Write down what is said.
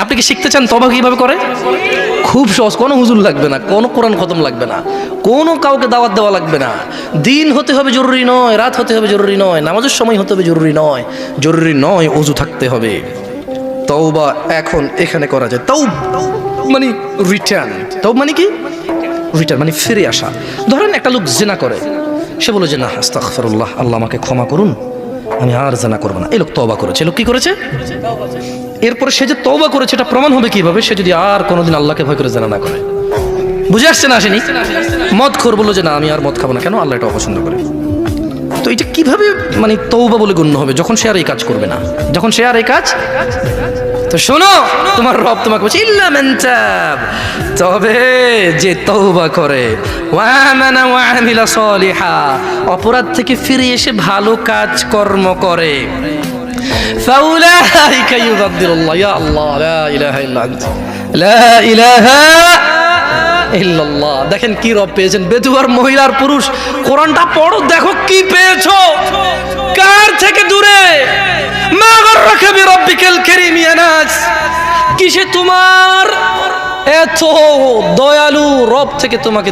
আপনি কি শিখতে চান তওবা কিভাবে করে? খুব সহজ, কোনো হুজুর লাগবে না, কোনো কোরআন খতম লাগবে না, কোনো কাউকে দাওয়াত দেওয়া লাগবে না। দিন হতে হবে জরুরি নয়, রাত হতে হবে জরুরি নয়, নামাজের সময় হতে হবে জরুরি নয়, জরুরি নয় ওযু থাকতে হবে। তওবা এখন এখানে করা যায়। মানে রিটার্ন। মানে কি? রিটার্ন মানে ফিরে আসা। ধরেন একটা লোক জিনা করে, সে বলে যে না আস্তাগফিরুল্লাহ, আল্লাহ আমাকে ক্ষমা করুন, আমি আর জিনা করব না। এই লোক তওবা করেছে। লোক কি করেছে? এরপরে সে যে তওবা করেছে এটা প্রমাণ হবে কিভাবে? সে যদি আর কোনোদিন আল্লাহকে ভয় করে জিনা না করে। বুঝে আসছে না? আসেনি? মদখোর বললো যে না আমি আর মদ খাবো না, কেন? আল্লাহ এটা অপছন্দ করে। তো এটা কিভাবে মানে তওবা বলে গণ্য হবে? যখন সে আর এই কাজ করবে না, যখন সে আর এই কাজ। তো শোনো, তোমার রব তোমাকে বলছে ইল্লা মান তাব, তবে যে তওবা করে, ওয়া আমানা ওয়া আমিলা সলিহা, অপরাধ থেকে ফিরে এসে ভালো কাজ কর্ম করে, ফাউলাইকা ইউবাদদিলুল্লাহ, ইয়া আল্লাহ লা ইলাহা ইল্লা আনতা, লা ইলাহা ইল্লাল্লাহ। দেখেন কি রব পেয়েছেন, বেদুয়ার মহিলার পুরুষ। কোরআনটা পড়ো, দেখো কি পেয়েছো, কার থেকে দূরে। মা গররাকা বিরাব্বিকাল কারীম ইয়া নাস, কিসে তোমার এত দয়ালু রব থেকে তোমাকে